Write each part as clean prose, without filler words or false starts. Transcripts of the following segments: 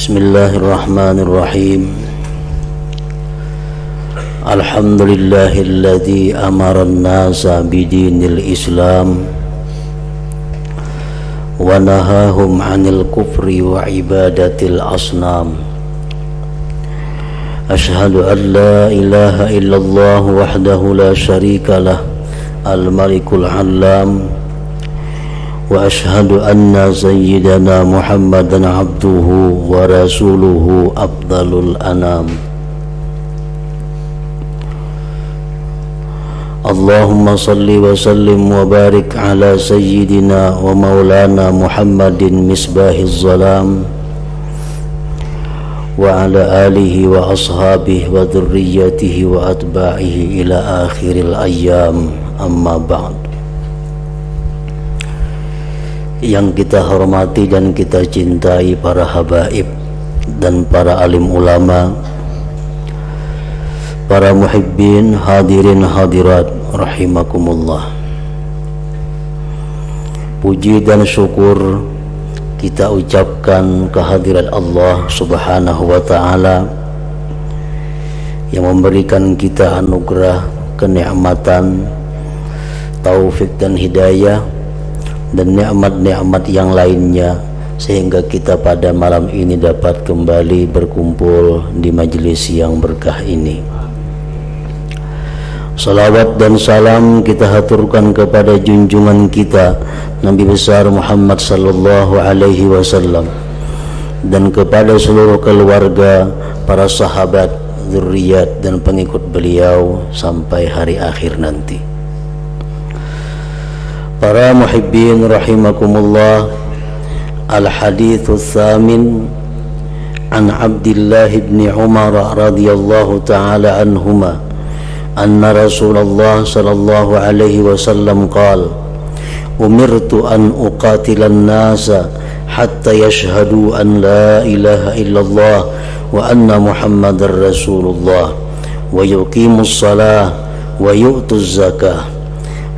Bismillahirrahmanirrahim. Alhamdulillahilladzi amara an-nasa bidinil Islam wa nahahum 'anil kufri wa ibadatil asnam. Ashhadu an la ilaha illallah wahdahu la syarika lah al-malikul 'allam wa ashhadu anna sayyidana Muhammadan abduhu wa rasuluhu afdalul anam. Allahumma salli wa sallim wa barik ala sayyidina wa maulana Muhammadin misbahiz zalam wa ala alihi wa ashabihi wa dhurriyyatihi wa atba'ihi ila akhiril ayyam, amma ba'd. Yang kita hormati dan kita cintai para habaib dan para alim ulama, para muhibbin, hadirin hadirat rahimakumullah. Puji dan syukur kita ucapkan kehadirat Allah subhanahu wa ta'ala yang memberikan kita anugerah, kenikmatan, taufik dan hidayah dan nikmat-nikmat yang lainnya, sehingga kita pada malam ini dapat kembali berkumpul di majelis yang berkah ini. Salawat dan salam kita haturkan kepada junjungan kita Nabi besar Muhammad sallallahu alaihi wasallam dan kepada seluruh keluarga, para sahabat, zuriat dan pengikut beliau sampai hari akhir nanti. Para muhibbin rahimakumullah, al-hadithus tsamin an Abdullah bin Umar radhiyallahu ta'ala anhuma anna Rasulullah sallallahu alaihi wasallam qala umirtu an uqatilan nasa hatta yashhadu an la ilaha illallah wa anna Muhammadar Rasulullah wa yuqimus salah wa yu'tuz zakah.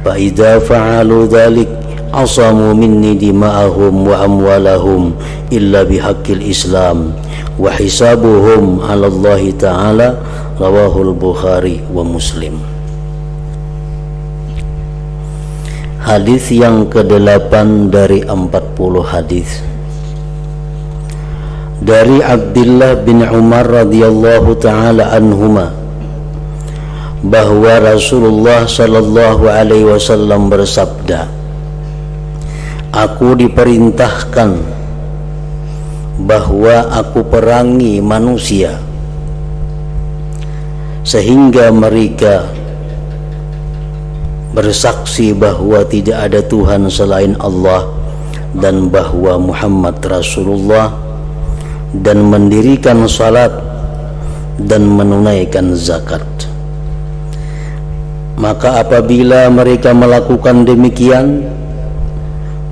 فَإِذَا فَعَلُوا ذَلِكَ عَصَمُوا مِنِّي دِمَاءَهُمْ وَأَمْوَالَهُمْ إِلَّا بِحَقِّ الْإِسْلَامِ وَحِسَابُهُمْ عَلَى اللَّهِ تَعَالَى. رواه البخاري ومسلم. Hadis yang ke-8 dari 40 hadis dari Abdullah bin Umar radhiyallahu ta'ala anhuma, bahwa Rasulullah sallallahu alaihi wasallam bersabda, aku diperintahkan bahwa aku perangi manusia sehingga mereka bersaksi bahwa tidak ada Tuhan selain Allah dan bahwa Muhammad Rasulullah, dan mendirikan salat dan menunaikan zakat. Maka apabila mereka melakukan demikian,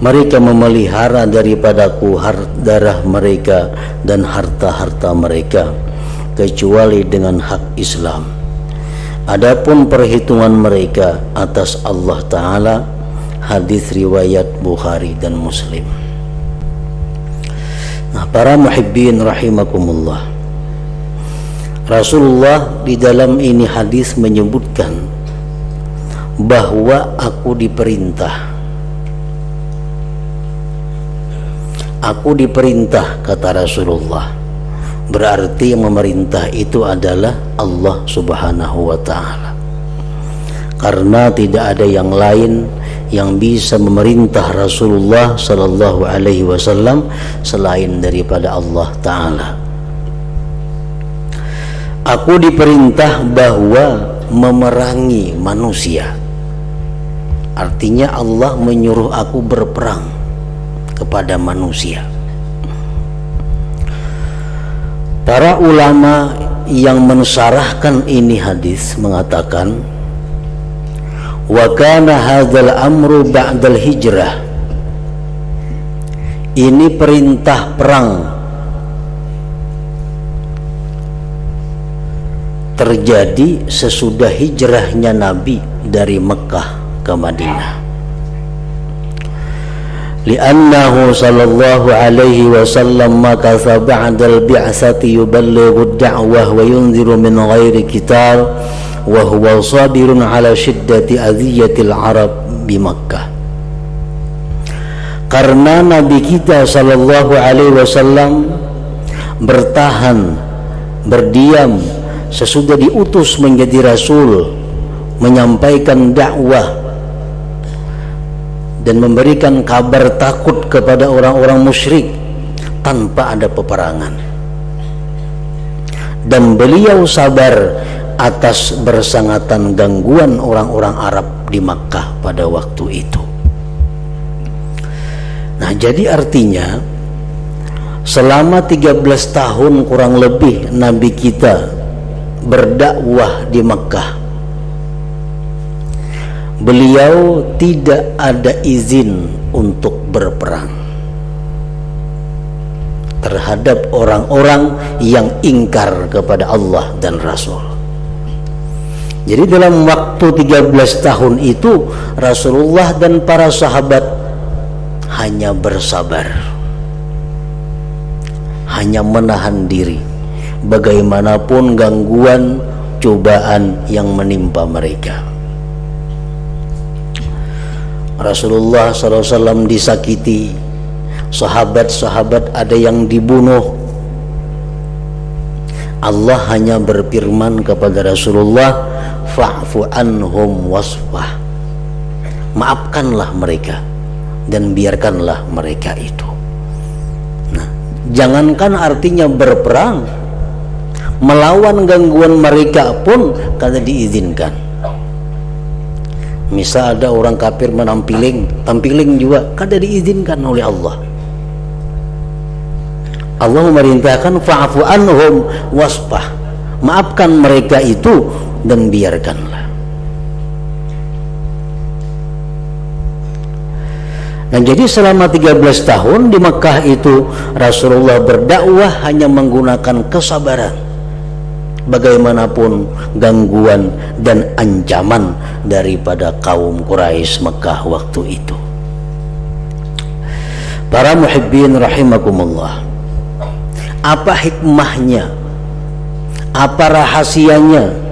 mereka memelihara daripadaku darah mereka dan harta-harta mereka, kecuali dengan hak Islam. Adapun perhitungan mereka atas Allah Ta'ala. Hadis riwayat Bukhari dan Muslim. Nah, para muhibbin rahimakumullah, Rasulullah di dalam ini hadis menyebutkan bahwa aku diperintah, kata Rasulullah. Berarti yang memerintah itu adalah Allah subhanahu wa ta'ala, karena tidak ada yang lain yang bisa memerintah Rasulullah sallallahu alaihi wasallam selain daripada Allah ta'ala. Aku diperintah bahwa memerangi manusia, artinya Allah menyuruh aku berperang kepada manusia. Para ulama yang mensyarahkan ini hadis mengatakan, wa kana hadzal amru ba'dal hijrah. Ini perintah perang terjadi sesudah hijrahnya Nabi dari Mekah ke Madinah. li'annahu sallallahu alaihi wasallam makatha ba'dal bi'sati yuballighu ad-da'wah wa yunziru min ghairi qital wa huwa sabirun ala shiddati adhiyatil arab bi Makkah. Karena Nabi kita sallallahu alaihi wasallam bertahan, berdiam sesudah diutus menjadi rasul, menyampaikan dakwah dan memberikan kabar takut kepada orang-orang musyrik tanpa ada peperangan. Dan beliau sabar atas bersangatan gangguan orang-orang Arab di Makkah pada waktu itu. Nah, jadi artinya selama 13 tahun kurang lebih Nabi kita berdakwah di Makkah, beliau tidak ada izin untuk berperang terhadap orang-orang yang ingkar kepada Allah dan Rasul. Jadi dalam waktu 13 tahun itu Rasulullah dan para sahabat hanya bersabar, hanya menahan diri bagaimanapun gangguan, cobaan yang menimpa mereka. Rasulullah SAW disakiti, sahabat-sahabat ada yang dibunuh. Allah hanya berfirman kepada Rasulullah, fa'fu anhum wasfah, maafkanlah mereka dan biarkanlah mereka itu. Nah, jangankan artinya berperang, melawan gangguan mereka pun kada diizinkan. Misal ada orang kafir tampiling juga kada diizinkan oleh Allah. Allah memerintahkan fa'fu anhum wasfah, maafkan mereka itu dan biarkanlah. Dan jadi selama 13 tahun di Makkah itu Rasulullah berdakwah hanya menggunakan kesabaran bagaimanapun gangguan dan ancaman daripada kaum Quraisy Mekah waktu itu. Para muhibbin rahimakumullah, apa hikmahnya, apa rahasianya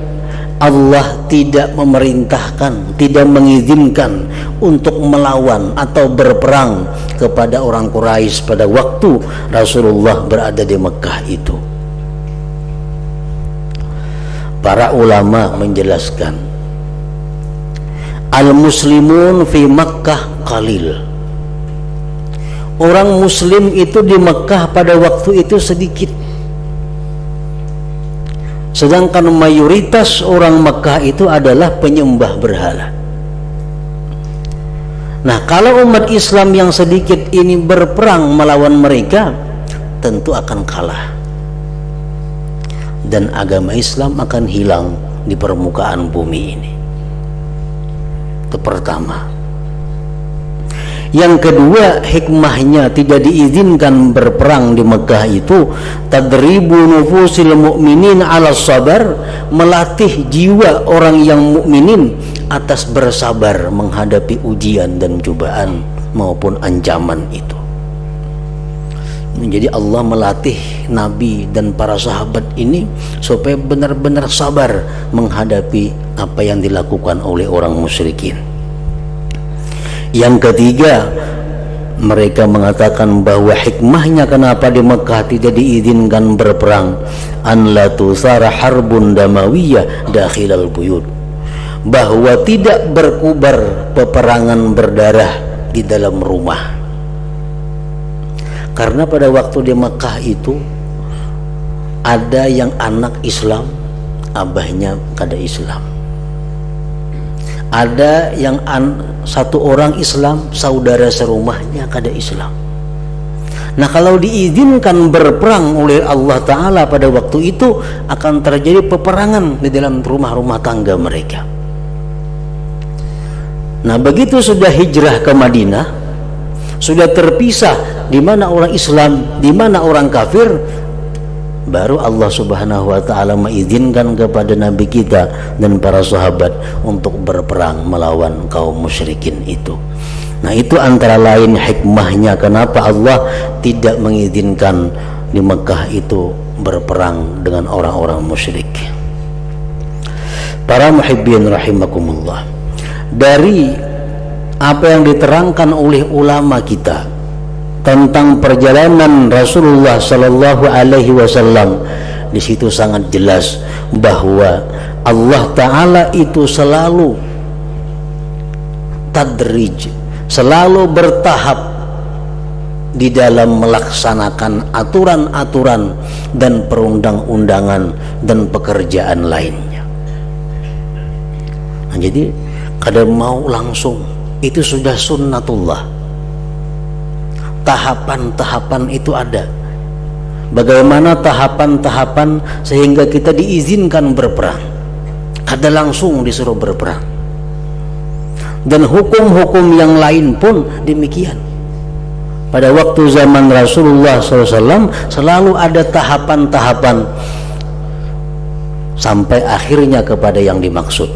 Allah tidak memerintahkan, tidak mengizinkan untuk melawan atau berperang kepada orang Quraisy pada waktu Rasulullah berada di Mekah itu? Para ulama menjelaskan, al-muslimun fi Makkah qalil. Orang muslim itu di Mekah pada waktu itu sedikit. Sedangkan mayoritas orang Mekah itu adalah penyembah berhala. Nah, kalau umat Islam yang sedikit ini berperang melawan mereka, tentu akan kalah. Dan agama Islam akan hilang di permukaan bumi ini. Itu pertama. Yang kedua, hikmahnya tidak diizinkan berperang di Mekah itu tadribu nufusil mu'minin ala sabar, melatih jiwa orang yang mukminin atas bersabar menghadapi ujian dan cobaan maupun ancaman itu. Jadi Allah melatih Nabi dan para sahabat ini supaya benar-benar sabar menghadapi apa yang dilakukan oleh orang musyrikin. Yang ketiga, mereka mengatakan bahwa hikmahnya kenapa di Mekah tidak diizinkan berperang, an la tusara harbun damawiyah dakhilal buyut, bahwa tidak berkubar peperangan berdarah di dalam rumah. Karena pada waktu di Mekah itu ada yang anak Islam, abahnya kada Islam. Ada yang satu orang Islam, saudara serumahnya kada Islam. Nah, kalau diizinkan berperang oleh Allah Ta'ala pada waktu itu, akan terjadi peperangan di dalam rumah-rumah tangga mereka. Nah, begitu sudah hijrah ke Madinah, sudah terpisah di mana orang Islam, di mana orang kafir, baru Allah Subhanahu wa Ta'ala mengizinkan kepada Nabi kita dan para sahabat untuk berperang melawan kaum musyrikin itu. Nah, itu antara lain hikmahnya kenapa Allah tidak mengizinkan di Mekah itu berperang dengan orang-orang musyrik. Para muhibbin rahimakumullah, dari apa yang diterangkan oleh ulama kita tentang perjalanan Rasulullah sallallahu alaihi wasallam, di situ sangat jelas bahwa Allah Ta'ala itu selalu tadrij, selalu bertahap di dalam melaksanakan aturan-aturan dan perundang-undangan dan pekerjaan lainnya. Nah, jadi kadang mau langsung, itu sudah sunnatullah. Tahapan-tahapan itu ada. Bagaimana tahapan-tahapan sehingga kita diizinkan berperang, kada langsung disuruh berperang. Dan hukum-hukum yang lain pun demikian. Pada waktu zaman Rasulullah SAW selalu ada tahapan-tahapan sampai akhirnya kepada yang dimaksud.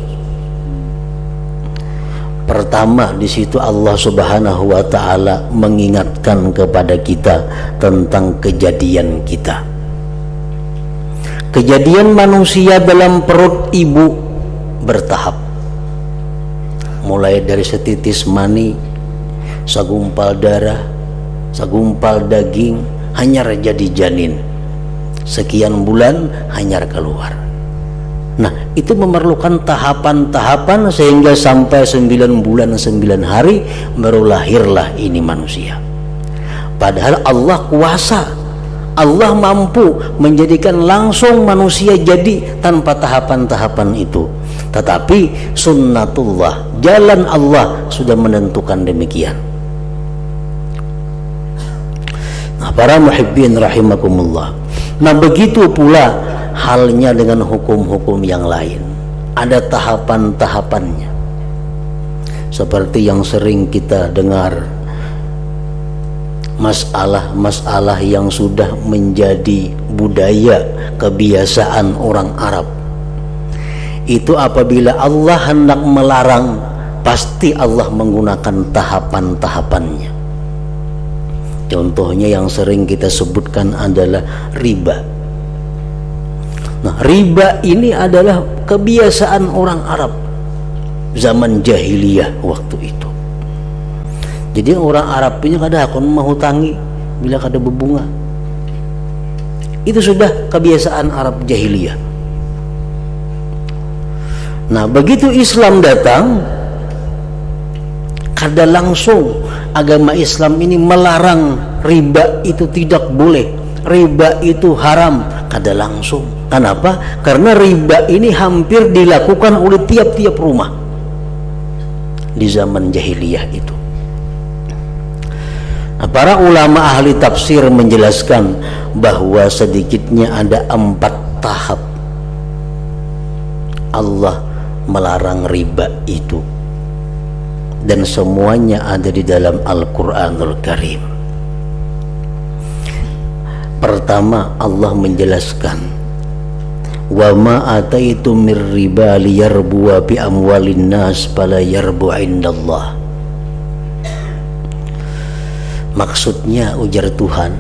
Pertama, di situ Allah Subhanahu wa Ta'ala mengingatkan kepada kita tentang kejadian kita. Kejadian manusia dalam perut ibu bertahap, mulai dari setitis mani, segumpal darah, segumpal daging, hanyar jadi janin, sekian bulan hanyar keluar. Nah, itu memerlukan tahapan-tahapan sehingga sampai 9 bulan 9 hari baru lahirlah ini manusia. Padahal Allah kuasa, Allah mampu menjadikan langsung manusia jadi tanpa tahapan-tahapan itu. Tetapi sunnatullah, jalan Allah sudah menentukan demikian. Nah, para muhibbin rahimakumullah, nah begitu pula halnya dengan hukum-hukum yang lain, ada tahapan-tahapannya. Seperti yang sering kita dengar, masalah-masalah yang sudah menjadi budaya kebiasaan orang Arab, itu apabila Allah hendak melarang, pasti Allah menggunakan tahapan-tahapannya. Contohnya yang sering kita sebutkan adalah riba. Nah, riba ini adalah kebiasaan orang Arab zaman jahiliyah waktu itu. Jadi orang Arab ini kadang akan menghutangi bila kada berbunga. Itu sudah kebiasaan Arab jahiliyah. Nah, begitu Islam datang, kada langsung agama Islam ini melarang riba itu tidak boleh, riba itu haram, kada langsung. Kenapa? Karena riba ini hampir dilakukan oleh tiap-tiap rumah di zaman jahiliyah itu. Nah, para ulama ahli tafsir menjelaskan bahwa sedikitnya ada 4 tahap Allah melarang riba itu, dan semuanya ada di dalam Al-Quranul Karim. Pertama, Allah menjelaskan, wa ma ataitum mir riba liyarbu bi amwalin nas fala yarbu indallah. Maksudnya, ujar Tuhan,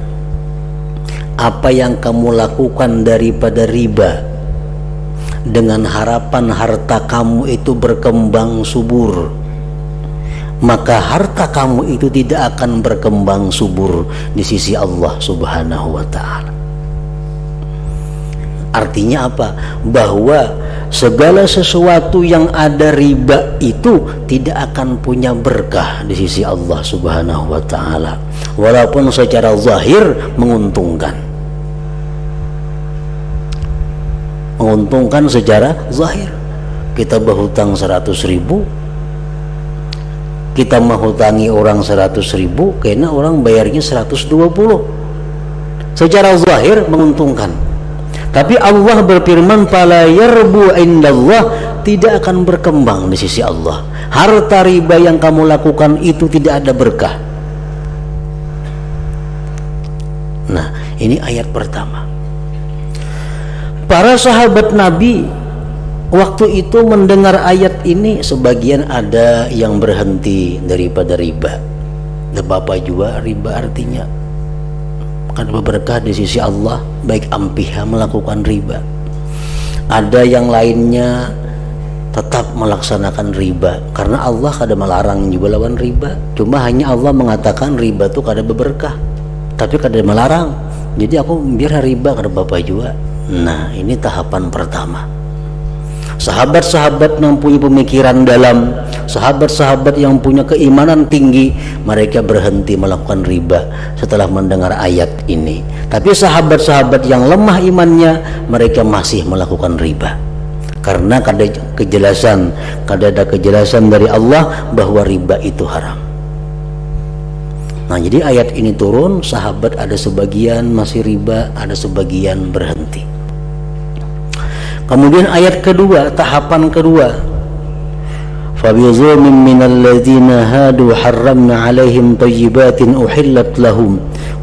apa yang kamu lakukan daripada riba dengan harapan harta kamu itu berkembang subur, maka harta kamu itu tidak akan berkembang subur di sisi Allah Subhanahu wa Ta'ala. Artinya apa? Bahwa segala sesuatu yang ada riba itu tidak akan punya berkah di sisi Allah Subhanahu wa Ta'ala, walaupun secara zahir menguntungkan. Menguntungkan secara zahir. Kita berhutang 100.000, kita menghutangi orang 100.000, karena orang bayarnya 120. Secara zahir menguntungkan. Tapi Allah berfirman, fala yarbu indallah, tidak akan berkembang di sisi Allah. Harta riba yang kamu lakukan itu tidak ada berkah. Nah, ini ayat pertama. Para sahabat Nabi waktu itu mendengar ayat ini, sebagian ada yang berhenti daripada riba. Dan Bapak juga riba artinya kan berkah di sisi Allah, baik ampiha melakukan riba. Ada yang lainnya tetap melaksanakan riba karena Allah kada melarang juga lawan riba. Cuma hanya Allah mengatakan riba itu kada berberkah, tapi kada melarang. Jadi aku biar riba kada Bapak juga. Nah, ini tahapan pertama. Sahabat-sahabat yang punya pemikiran dalam, sahabat-sahabat yang punya keimanan tinggi, mereka berhenti melakukan riba setelah mendengar ayat ini. Tapi sahabat-sahabat yang lemah imannya, mereka masih melakukan riba karena kada ada kejelasan dari Allah bahwa riba itu haram. Nah, jadi ayat ini turun, sahabat ada sebagian masih riba, ada sebagian berhenti. Kemudian ayat kedua, tahapan kedua, فَبِظُلْمٍ مِّنَ الَّذِينَ هَادُوا حَرَّمْنَا عَلَيْهِمْ طَيِّبَاتٍ أُحِلَّتْ لَهُمْ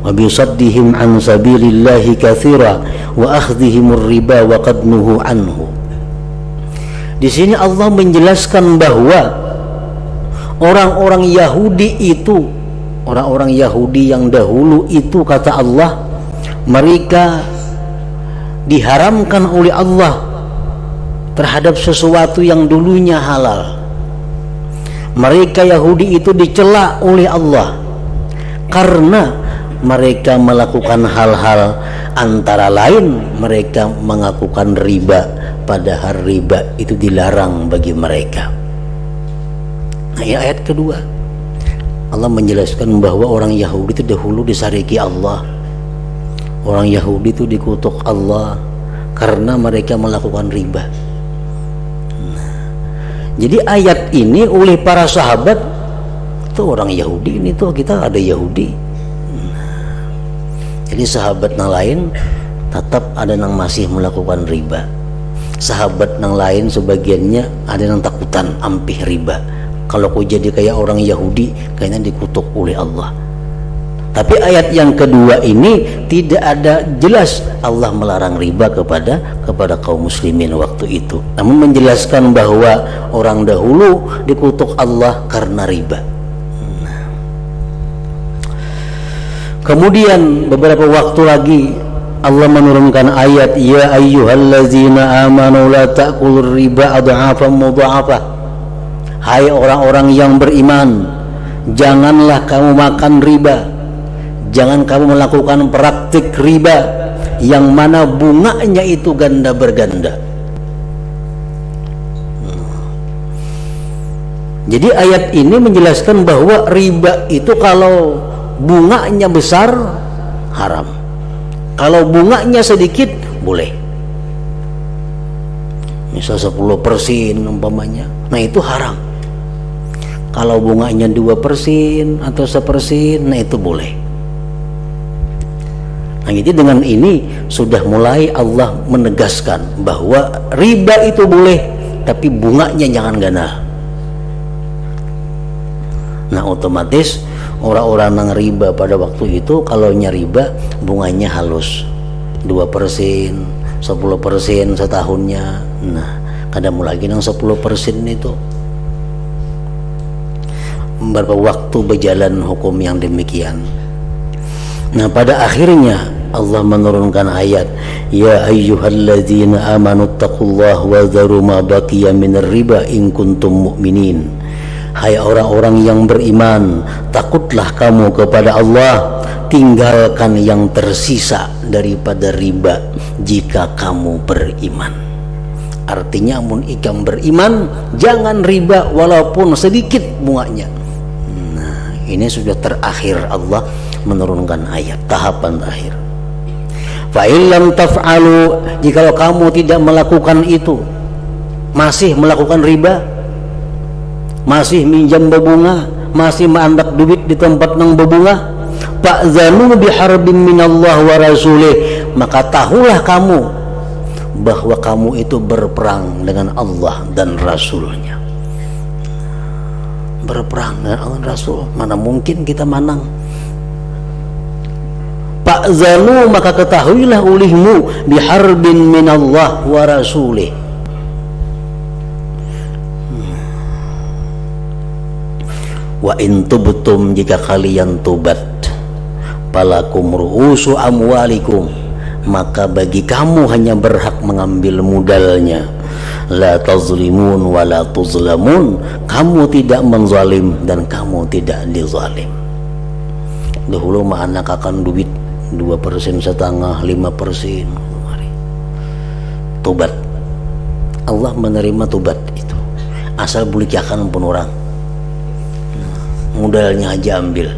وَبِصَدِّهِمْ عَنْ سَبِيلِ اللَّهِ كَثِيرًا وَأَخْذِهِمُ الرِّبَا وَقَدْ نُهُوا عَنْهُ. Di sini Allah menjelaskan bahwa orang-orang Yahudi itu, orang-orang Yahudi yang dahulu itu, kata Allah, mereka diharamkan oleh Allah terhadap sesuatu yang dulunya halal. Mereka Yahudi itu dicela oleh Allah karena mereka melakukan hal-hal, antara lain mereka melakukan riba, padahal riba itu dilarang bagi mereka. Nah, ini ayat kedua, Allah menjelaskan bahwa orang Yahudi itu dahulu disariki Allah, orang Yahudi itu dikutuk Allah karena mereka melakukan riba. Jadi ayat ini oleh para sahabat itu, orang Yahudi ini tuh, kita ada Yahudi. Jadi sahabat yang lain tetap ada yang masih melakukan riba. Sahabat yang lain sebagiannya ada yang takutan ampih riba. Kalau kau jadi kayak orang Yahudi, kayaknya dikutuk oleh Allah. Tapi ayat yang kedua ini tidak ada jelas Allah melarang riba kepada kaum muslimin waktu itu, namun menjelaskan bahwa orang dahulu dikutuk Allah karena riba. Kemudian beberapa waktu lagi Allah menurunkan ayat, ya ayyuhallazina amanu la ta'kulur riba adha'afan mudha'afah. Hai orang-orang yang beriman, janganlah kamu makan riba, jangan kamu melakukan praktik riba yang mana bunganya itu ganda berganda. Jadi ayat ini menjelaskan bahwa riba itu kalau bunganya besar haram, kalau bunganya sedikit boleh. Misal 10% umpamanya, nah itu haram. Kalau bunganya 2% atau 1%, nah itu boleh. Nah, jadi dengan ini sudah mulai Allah menegaskan bahwa riba itu boleh, tapi bunganya jangan ganda. Nah, otomatis orang-orang yang riba pada waktu itu, kalau riba bunganya halus 2%, 10% setahunnya. Nah, kadang lagi yang 10% itu. Beberapa waktu berjalan hukum yang demikian. Nah, pada akhirnya Allah menurunkan ayat, ya ayyuhalladzina amanu taqullaha wa dharu ma baqiya minar riba in kuntum mu'minin. Hai orang-orang yang beriman, takutlah kamu kepada Allah, tinggalkan yang tersisa daripada riba jika kamu beriman. Artinya mun ikam beriman, jangan riba walaupun sedikit bunganya. Nah, ini sudah terakhir Allah menurunkan ayat, tahapan terakhir. Fa illam taf'alu, jikalau kamu tidak melakukan itu, masih melakukan riba, masih minjam berbunga, masih menandak duit di tempat yang berbunga, fa'zanu biharbin minallah wa rasulih, maka tahulah kamu bahwa kamu itu berperang dengan Allah dan Rasulnya. Berperang dengan Allah dan Rasul, mana mungkin kita menang. Fa'zanu, maka ketahuilah olehmu biharbin minallah wa rasulih, Wa in tubtum, jika kalian tobat, falakum ru'usu amwalikum, maka bagi kamu hanya berhak mengambil modalnya. La tazlimun wa la tuzlamun, kamu tidak menzalim dan kamu tidak dizalim. Dahulu mah anak akan duit 2%, setengah, 5%. Tobat, Allah menerima tobat itu asal bulicakan pun orang, modalnya aja ambil.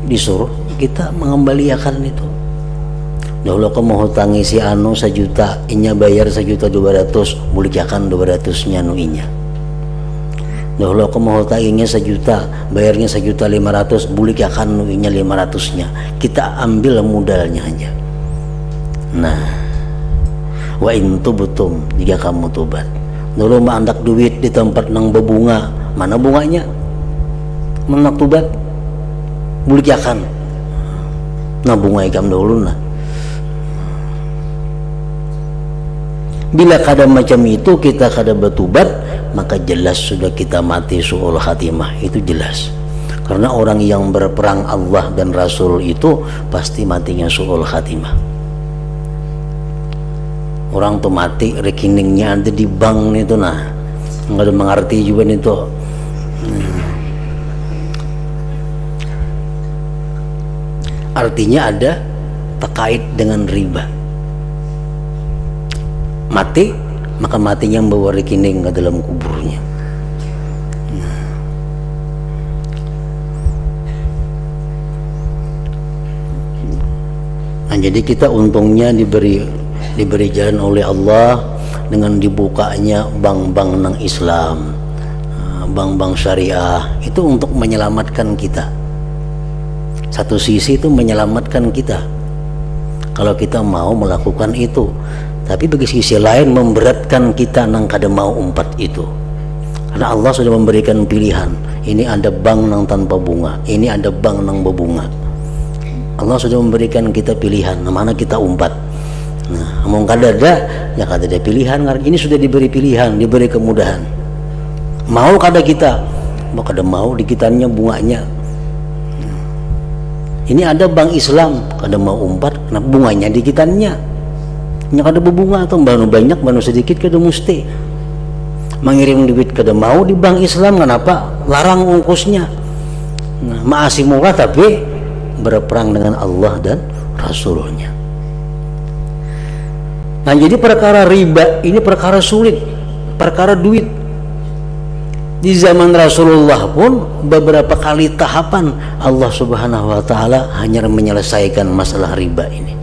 Disuruh kita mengembalikan itu. Dahulu aku mau hutangi si anu 1 juta, inya bayar 1.200.000, bulicakan 200-nya nu inya. Dahulu aku mau hutanginya 1 juta, bayarnya 1.500.000, bulicakan nu inya 500-nya. Kita ambil modalnya aja. Nah, wa in tubtum, jika kamu tobat. Dulu mah andak duit di tempat nang berbunga, mana bunganya? Menak tobat, bulicakan. Nah bunga ikam dahulu nah. Bila kada macam itu kita kada bertobat, maka jelas sudah kita mati su'ul khatimah, itu jelas. Karena orang yang berperang Allah dan Rasul itu pasti matinya su'ul khatimah. Orang tuh mati rekeningnya ada di bank itu, nah nggak ada mengerti juga itu. Artinya ada terkait dengan riba. Mati, maka matinya membawa rekening ke dalam kuburnya. Nah, jadi kita untungnya diberi jalan oleh Allah dengan dibukanya bank-bank nang Islam, bank-bank syariah, itu untuk menyelamatkan kita. Satu sisi itu menyelamatkan kita kalau kita mau melakukan itu, tapi bagi sisi lain memberatkan kita nang kada mau umpat itu. Karena Allah sudah memberikan pilihan, ini ada bank nang tanpa bunga, ini ada bank nang berbunga. Allah sudah memberikan kita pilihan, mana kita umpat. Nah, mau kada ada, ya kada ada pilihan. Ini sudah diberi pilihan, diberi kemudahan. Mau kada kita, mau kada mau dikitannya bunganya. Ini ada bank Islam, kada mau umpat, kenapa bunganya dikitannya? Nya kada berbunga atau banu banyak, banu sedikit kada mesti. Mengirim duit kada mau di bank Islam, kenapa? Larang ongkosnya. Nah, maasi murah tapi berperang dengan Allah dan Rasulnya. Nah, jadi perkara riba ini perkara sulit, perkara duit. Di zaman Rasulullah pun beberapa kali tahapan Allah Subhanahu wa ta'ala hanya menyelesaikan masalah riba ini.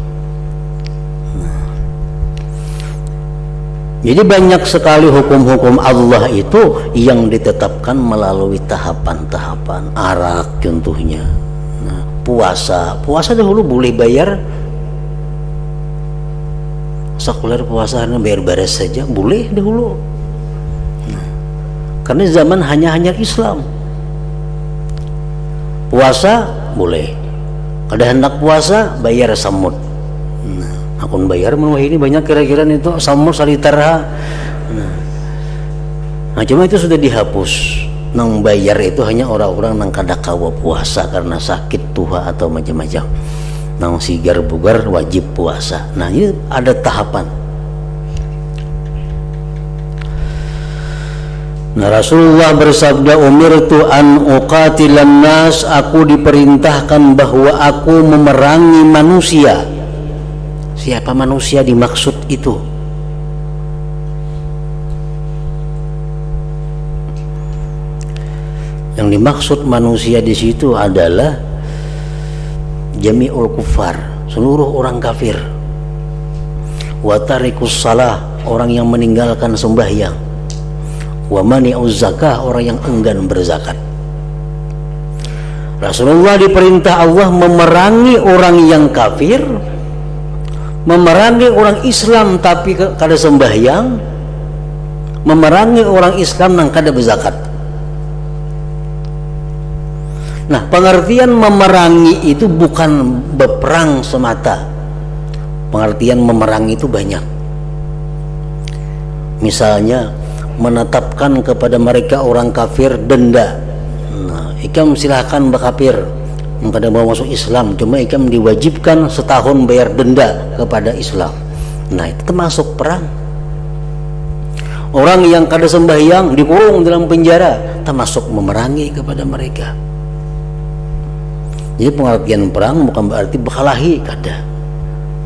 Jadi banyak sekali hukum-hukum Allah itu yang ditetapkan melalui tahapan-tahapan. Arak contohnya. Nah, puasa dahulu boleh bayar. Sekuler puasa bayar beres saja boleh dahulu. Karena zaman hanya Islam. Puasa boleh. Kada hendak puasa bayar samut. Nah, akun bayar menurut ini banyak kira-kira itu samut salitar. Nah, cuma itu sudah dihapus. Nang bayar itu hanya orang-orang nang kada kawa puasa karena sakit tua atau macam-macam. Nang sigar bugar wajib puasa. Nah, ini ada tahapan. Nah, Rasulullah bersabda, umirtu an uqatilan nas, aku diperintahkan bahwa aku memerangi manusia. Siapa manusia dimaksud itu? Yang dimaksud manusia di situ adalah jami'ul kufar, seluruh orang kafir. Wa tarikus salah, orang yang meninggalkan sembahyang. Wa mani'uz zakah, orang yang enggan berzakat. Rasulullah diperintah Allah memerangi orang yang kafir, memerangi orang Islam tapi kada sembahyang, memerangi orang Islam yang kada berzakat. Nah, pengertian memerangi itu bukan berperang semata. Pengertian memerangi itu banyak. Misalnya menetapkan kepada mereka orang kafir denda. Nah, ikam silahkan berkafir, kada mau masuk Islam, cuma ikam diwajibkan setahun bayar denda kepada Islam. Nah, itu termasuk perang. Orang yang kada sembahyang dikurung dalam penjara, termasuk memerangi kepada mereka. Jadi pengertian perang bukan berarti berkelahi, kada.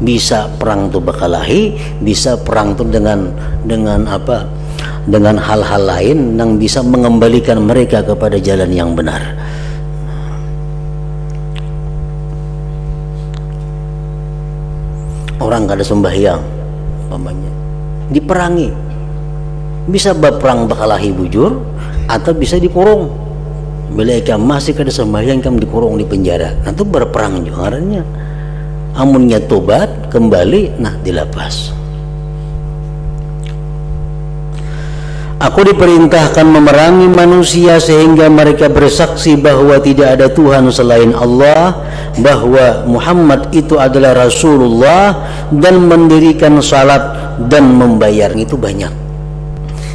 Bisa perang itu berkelahi, bisa perang itu dengan apa? Dengan hal-hal lain yang bisa mengembalikan mereka kepada jalan yang benar. Orang kada sembahyang, umpamanya, diperangi, bisa berperang berkelahi bujur, atau bisa dikurung. Bila ikam masih kada sembahyang, ikam dikurung di penjara, itu berperang juga ngarannya. Amunnya tobat kembali, nah dilepas. Aku diperintahkan memerangi manusia sehingga mereka bersaksi bahwa tidak ada Tuhan selain Allah, bahwa Muhammad itu adalah Rasulullah, dan mendirikan salat dan membayar. Itu banyak.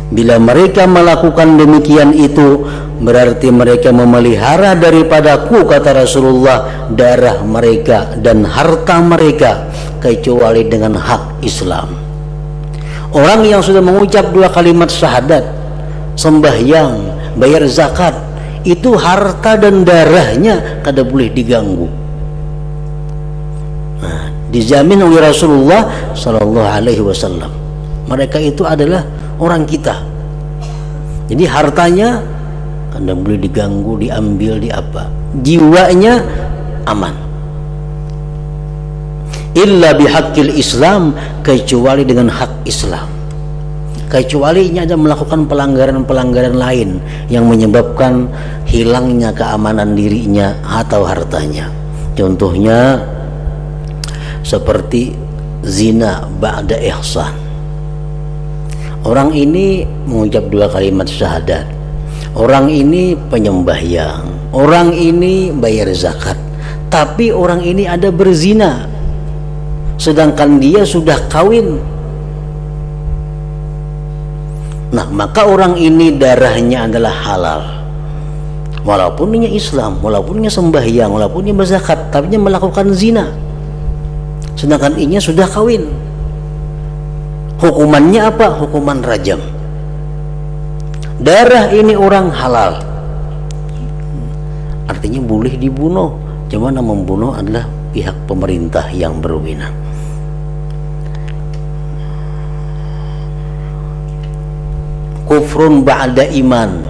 Bila mereka melakukan demikian itu, berarti mereka memelihara daripadaku, kata Rasulullah, darah mereka dan harta mereka, kecuali dengan hak Islam. Orang yang sudah mengucap 2 kalimat syahadat, sembahyang, bayar zakat, itu harta dan darahnya kada boleh diganggu. Nah, dijamin oleh Rasulullah sallallahu alaihi wasallam. Mereka itu adalah orang kita. Jadi hartanya kada boleh diganggu, diambil, diapa. Jiwanya aman. Illa bihaqqil Islam, kecuali dengan hak Islam. Kecuali ini ada melakukan pelanggaran-pelanggaran lain yang menyebabkan hilangnya keamanan dirinya atau hartanya. Contohnya seperti zina ba'da ihsan. Orang ini mengucap 2 kalimat syahadat, orang ini penyembahyang, orang ini bayar zakat, tapi orang ini ada berzina, sedangkan dia sudah kawin. Nah, maka orang ini darahnya adalah halal, walaupun dia Islam, walaupun dia sembahyang, walaupun dia berzakat, tapi dia melakukan zina, sedangkan inya sudah kawin. Hukumannya apa? Hukuman rajam. Darah ini orang halal, artinya boleh dibunuh, cuma yang membunuh adalah pihak pemerintah yang berwenang. Kufrun ba'da iman,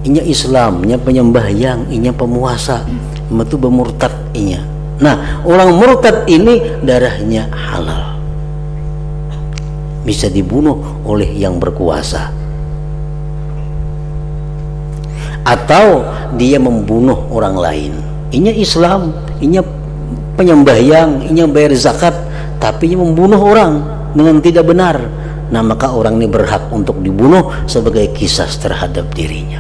inya Islam, inya penyembahyang, inya pemuasa, itu bermurtad inya. Nah, orang murtad ini darahnya halal, bisa dibunuh oleh yang berkuasa, atau dia membunuh orang lain. Inya Islam, inya penyembahyang, inya bayar zakat, tapi inya membunuh orang dengan tidak benar. Nah, maka orang ini berhak untuk dibunuh sebagai qisas terhadap dirinya.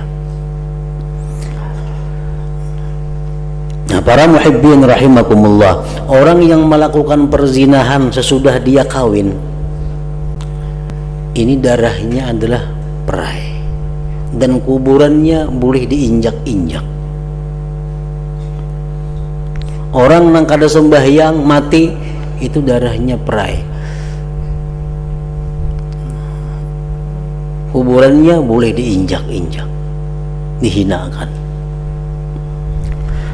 Nah, para muhibbin rahimakumullah, orang yang melakukan perzinahan sesudah dia kawin, ini darahnya adalah perai, dan kuburannya boleh diinjak-injak. Orang yang kada sembahyang mati, itu darahnya perai, kuburannya boleh diinjak-injak, dihinakan.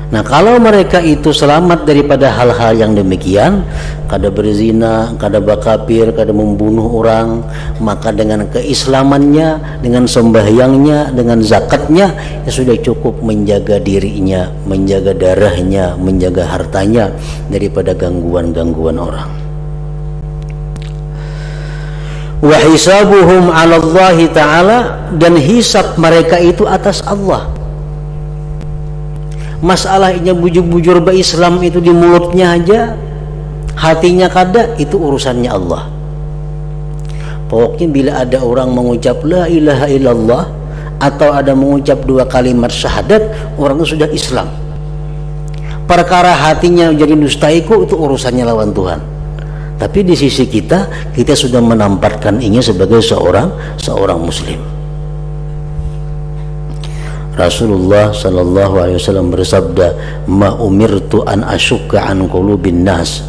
Nah, kalau mereka itu selamat daripada hal-hal yang demikian, kada berzina, kada berkafir, kada membunuh orang, maka dengan keislamannya, dengan sembahyangnya, dengan zakatnya, ya sudah cukup menjaga dirinya, menjaga darahnya, menjaga hartanya daripada gangguan-gangguan orang. Wa hisabuhum 'ala Allah Ta'ala, dan hisab mereka itu atas Allah. Masalahnya bujur-bujur berislam itu di mulutnya aja, hatinya kada, itu urusannya Allah. Pokoknya bila ada orang mengucap la ilaha illallah atau ada mengucap 2 kalimat syahadat, orang itu sudah Islam. Perkara hatinya jadi dustaiku, itu urusannya lawan Tuhan. Tapi di sisi kita sudah menempatkan ini sebagai seorang muslim. Rasulullah sallallahu alaihi wasallam bersabda, "Ma umirtu an asyukka an qulubin nas."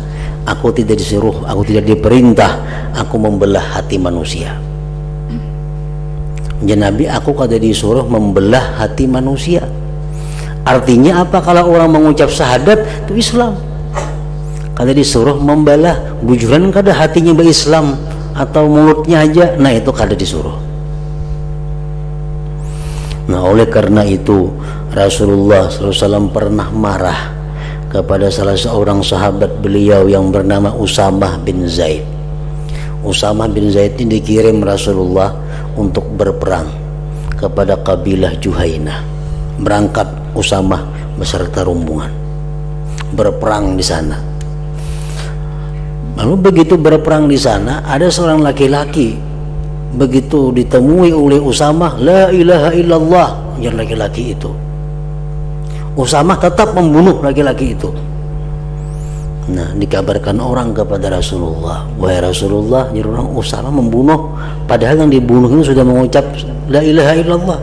Aku tidak diperintah aku membelah hati manusia. Ya Nabi, aku kada disuruh membelah hati manusia. Artinya apa? Kalau orang mengucap syahadat itu Islam, kada disuruh membelah. Bujuran kada hatinya berislam atau mulutnya aja, nah itu kada disuruh. Nah oleh karena itu Rasulullah SAW pernah marah kepada salah seorang sahabat beliau yang bernama Usamah bin Zaid. Usamah bin Zaid ini dikirim Rasulullah untuk berperang kepada kabilah Juhainah. Berangkat Usamah beserta rombongan berperang di sana. Lalu begitu berperang di sana, ada seorang laki-laki begitu ditemui oleh Usamah, la ilaha illallah, yang laki-laki itu. Usamah tetap membunuh laki-laki itu. Nah, dikabarkan orang kepada Rasulullah, wahai Rasulullah, jadi orang Usamah membunuh, padahal yang dibunuh itu sudah mengucap la ilaha illallah.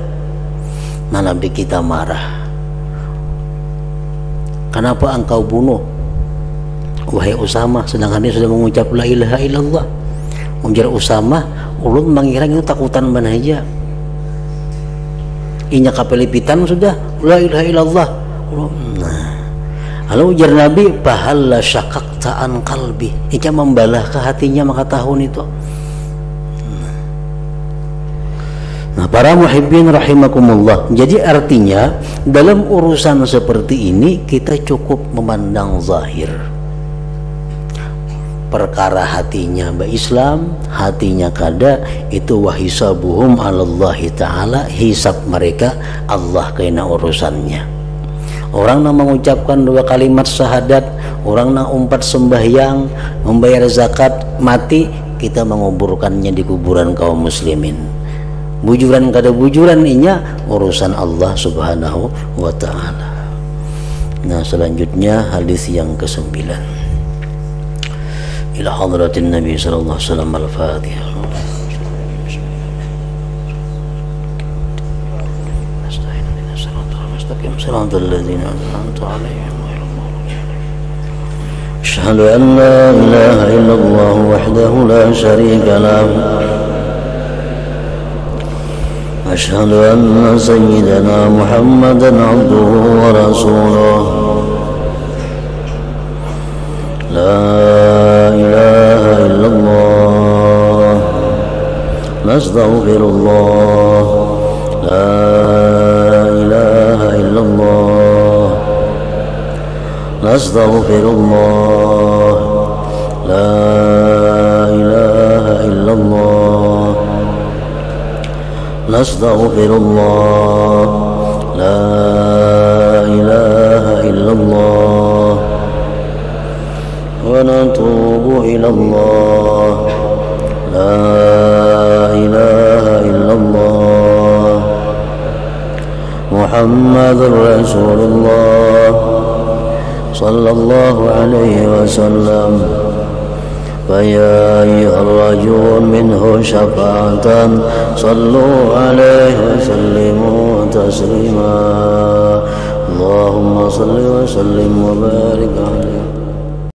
Nah, Nabi kita marah. Kenapa engkau bunuh wahai Usamah sedangkan dia sudah mengucap la ilaha illallah? Ujar Usamah, ulun mengira itu takutan ban aja. Inya kapelipitan sudah la ilaha illallah. Nah, lalu ujar Nabi, "Bahalla syaqaqta an qalbi." Inya membalah ke hatinya maka tahun itu. Nah, para muhibbin rahimakumullah. Jadi artinya dalam urusan seperti ini kita cukup memandang zahir. Perkara hatinya Islam, hatinya kada, itu wahisabuhum 'alallahi ta'ala, hisab mereka Allah kena urusannya. Orang yang mengucapkan 2 kalimat syahadat, orang yang umpat sembahyang, membayar zakat, mati, kita menguburkannya di kuburan kaum muslimin. Bujuran kada bujuran inya urusan Allah subhanahu wa ta'ala. Nah, selanjutnya hadis yang ke-9. Ila hadratin Nabi sallallahu alaihi wasallam al-Fatihah. Shiratal ladzina an'amta 'alaihim ghairil maghdubi 'alaihim. Asyhadu an la ilaha illallah wahdahu la syarika lahu. Asyhadu anna sayyidana Muhammadan 'abduhu wa rasuluh. La ilaha illallah. Nastaghfirullah. La ilaha illallah. Nastaghfirullah. La ilaha illallah. Nastaghfirullah. La ilaha illallah. Wa natubu ilallah. La ilaha illallah. Muhammadur Rasulullah sallallahu alaihi wasallam. فيا أيها الرجل منه شفاعة صلوا عليه وسلموا تسليما اللهم صل وسلم وبارك عليه.